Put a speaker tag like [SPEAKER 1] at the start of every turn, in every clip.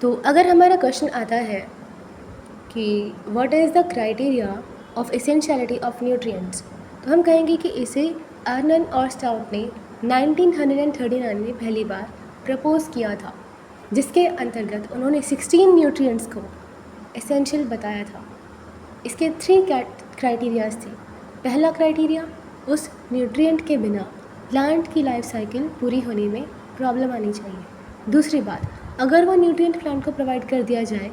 [SPEAKER 1] तो अगर हमारा क्वेश्चन आता है कि what is the criteria of essentiality of nutrients, तो हम कहेंगे कि इसे अर्नन और स्टाउट ने 1939 में पहली बार प्रपोज किया था, जिसके अंतर्गत उन्होंने 16 न्यूट्रिएंट्स को एसेंशियल बताया था। इसके 3 क्राइटेरियाज थे। पहला क्राइटेरिया, उस न्यूट्रिएंट के बिना प्लांट की लाइफ साइकिल पूरी होने में प्रॉब्लम आनी चाहिए। दूसरी बात, अगर वो न्यूट्रिएंट प्लांट को प्रोवाइड कर दिया जाए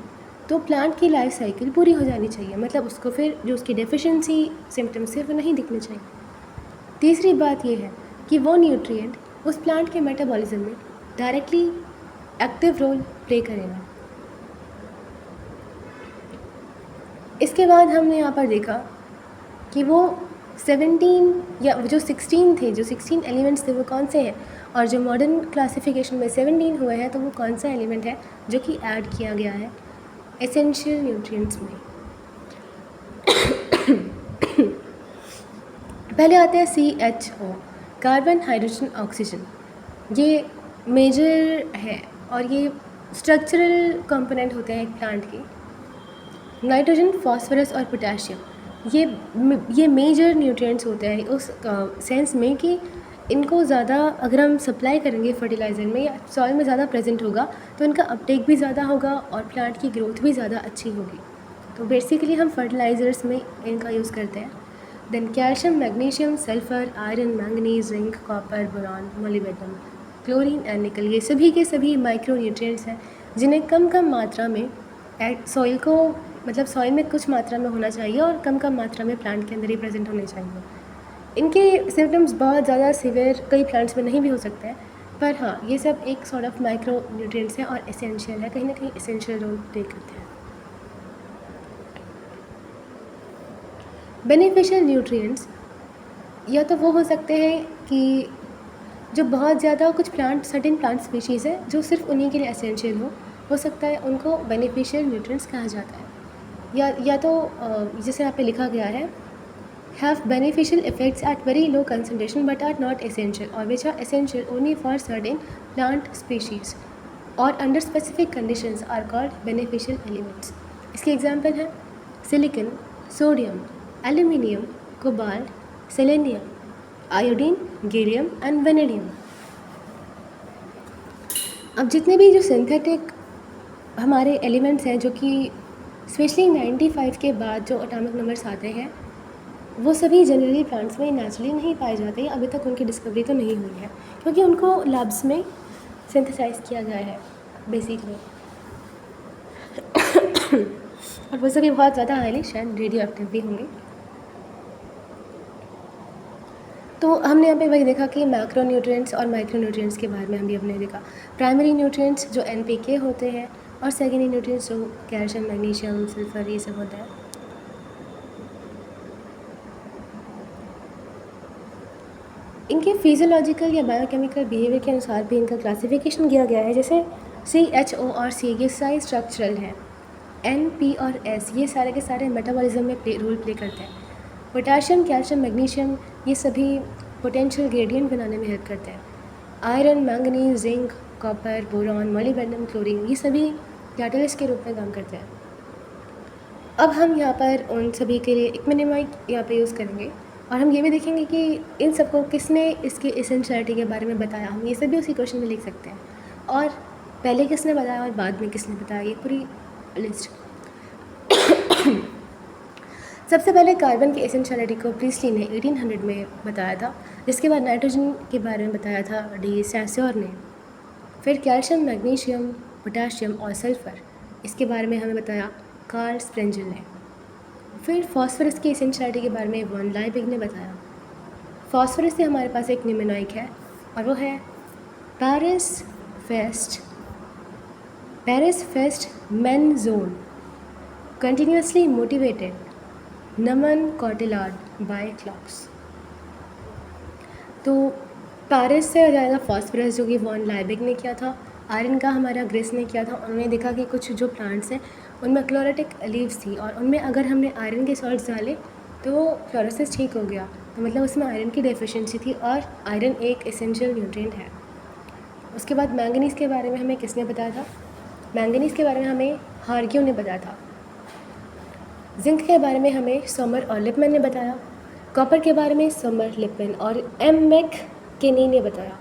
[SPEAKER 1] तो प्लांट की लाइफ साइकिल पूरी हो जानी चाहिए, मतलब उसको फिर जो उसकी डेफिशिएंसी सिम्टम्स है वो नहीं दिखने चाहिए। तीसरी बात ये है कि वो न्यूट्रिएंट उस प्लांट के मेटाबॉलिज्म में डायरेक्टली एक्टिव रोल प्ले करेगा। इसके बाद हमने यहाँ पर देखा कि वो 17 या जो 16 थे, जो 16 एलिमेंट्स थे वो कौन से हैं, और जो मॉडर्न क्लासिफिकेशन में 17 हुए हैं तो वो कौन सा एलिमेंट है जो कि ऐड किया गया है एसेंशियल न्यूट्रिएंट्स में। पहले आते हैं CHO, कार्बन हाइड्रोजन ऑक्सीजन। ये मेजर है और ये स्ट्रक्चरल कंपोनेंट होते हैं एक प्लांट के। नाइट्रोजन, फास्फोरस और पोटेशियम, ये मेजर न्यूट्रिएंट्स होते हैं उस सेंस में कि इनको ज़्यादा अगर हम सप्लाई करेंगे फर्टिलाइज़र में या सॉइल में ज़्यादा प्रेजेंट होगा तो इनका अपटेक भी ज़्यादा होगा और प्लांट की ग्रोथ भी ज़्यादा अच्छी होगी। तो बेसिकली हम फर्टिलाइज़र्स में इनका यूज़ करते हैं। Then calcium, magnesium, sulphur, iron, manganese, zinc, copper, boron, molybdenum, chlorine and nickel, ये सभी के सभी माइक्रो न्यूट्रिएंट्स हैं जिन्हें कम कम मात्रा में सॉइल को, मतलब सॉइल में कुछ मात्रा में होना चाहिए और कम कम मात्रा में प्लांट के अंदर ही प्रेजेंट होने चाहिए। इनके सिम्टम्स बहुत ज़्यादा सीवियर कई प्लांट्स में नहीं भी हो सकते हैं, पर हाँ ये सब एक सॉर्ट ऑफ माइक्रो न्यूट्रिएंट्स हैं और एसेंशियल है, कहीं ना कहीं एसेंशियल रोल प्ले करते हैं। बेनिफिशियल न्यूट्रिएंट्स या तो वो हो सकते हैं कि जो बहुत ज़्यादा कुछ प्लांट, सर्टेन प्लांट स्पीशीज़ है जो सिर्फ उन्हीं के लिए एसेंशियल हो सकता है उनको बेनिफिशियल न्यूट्रिएंट्स कहा जाता है। या तो जैसे यहाँ पे लिखा गया है, have beneficial effects at very low concentration but are not essential, or which are essential only for certain plant species or under specific conditions are called beneficial elements. इसके एग्जाम्पल हैं silicon, sodium, aluminium, cobalt, selenium, iodine, gallium and vanadium. अब जितने भी जो synthetic हमारे elements हैं जो कि स्पेशली 95 के बाद जो एटॉमिक नंबर्स आते हैं वो सभी जनरली प्लांट्स में नेचुरली नहीं पाए जाते, अभी तक उनकी डिस्कवरी तो नहीं हुई है क्योंकि उनको लैब्स में सिंथेसाइज किया गया है बेसिकली। और वो सभी बहुत ज़्यादा हाईली शायद रेडियो एक्टिव भी होंगे। तो हमने यहाँ पे वही देखा कि मैक्रो न्यूट्रिएंट्स और माइक्रो न्यूट्रिएंट्स के बारे में हम भी हमने देखा। प्राइमरी न्यूट्रिएंट्स जो NPK होते हैं और सेकेंडरी न्यूट्रिएंट्स जो कैल्शियम, मैग्नीशियम, सल्फर, ये सब होता है। इनके फिजियोलॉजिकल या बायोकेमिकल बिहेवियर के अनुसार भी इनका क्लासिफिकेशन किया गया है। जैसे CHO और C ये सारे स्ट्रक्चरल हैं, N, P और S ये सारे के सारे मेटाबॉलिज्म में रोल प्ले करते हैं। पोटेशियम, कैल्शियम, मैग्नीशियम ये सभी पोटेंशियल ग्रेडियंट बनाने में हेल्प करते हैं। Iron, manganese, zinc, copper, boron, molybdenum, chlorine ये सभी कैटलिस्ट के रूप में काम करते हैं। अब हम यहाँ पर उन सभी के लिए इक्विनिमाइड यहाँ पे यूज़ करेंगे और हम ये भी देखेंगे कि इन सबको किसने इसके एसेंशियलिटी के बारे में बताया। हम ये सभी उसी क्वेश्चन में लिख सकते हैं और पहले किसने बताया और बाद में किसने बताया, ये पूरी लिस्ट। सबसे पहले कार्बन की एसेंशियलिटी को प्रीस्टली ने 1800 में बताया था, जिसके बाद नाइट्रोजन के बारे में बताया था डी सैस्योर ने। फिर कैल्शियम, मैग्नीशियम, पोटेशियम और सल्फ़र इसके बारे में हमें बताया कार्ल स्प्रेंजल ने। फिर फास्फोरस की एसेंशियलिटी के बारे में वॉन लाइबिग ने बताया। फास्फोरस से हमारे पास एक न्यूमेनॉइक है और वो है पैरिस फेस्ट मेनजोन कंटिन्यूसली मोटिवेटेड नमन कॉटिलार्ड बाय क्लॉक्स। तो पैरिस से हो जाएगा फास्फोरस जो कि वॉन लाइबिग ने किया था। आयरन का हमारा ग्रेस ने किया था। उन्होंने देखा कि कुछ जो प्लांट्स हैं उनमें क्लोरेटिक लीव्स थी और उनमें अगर हमने आयरन के सॉल्ट्स डाले तो फ्लोरोसिस ठीक हो गया, तो मतलब उसमें आयरन की डेफिशिएंसी थी और आयरन एक एसेंशियल न्यूट्रिएंट है। उसके बाद मैंगनीज़ के बारे में हमें किसने बताया था? मैंगनीज़ के बारे में हमें हार्ग्यू ने बताया था। जिंक के बारे में हमें समर और लिपमैन ने बताया। कॉपर के बारे में समर, लिपमैन और एम मैक केनी ने बताया।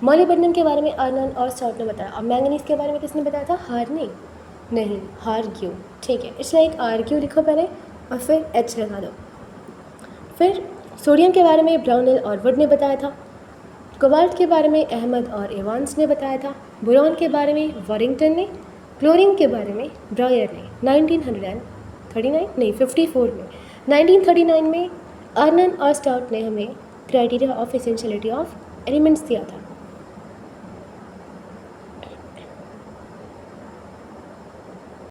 [SPEAKER 1] मॉलिब्डेनम के बारे में अर्नन और स्टाउट ने बताया। और मैंगनीज़ के बारे में किसने बताया था? हार्ने नहीं, हार्ग्यू। ठीक है, इसलिए एक आर्ग्यू लिखो पहले और फिर एच लगा दो। फिर सोडियम के बारे में ब्राउनल और वुड ने बताया था। कोबाल्ट के बारे में अहमद और एवांस ने बताया था। बोरॉन के बारे में वारिंगटन ने। क्लोरीन के बारे में ब्रायर ने 1954 में। 1939 में अर्नन और स्टाउट ने हमें criteria of essentiality of elements दिया था।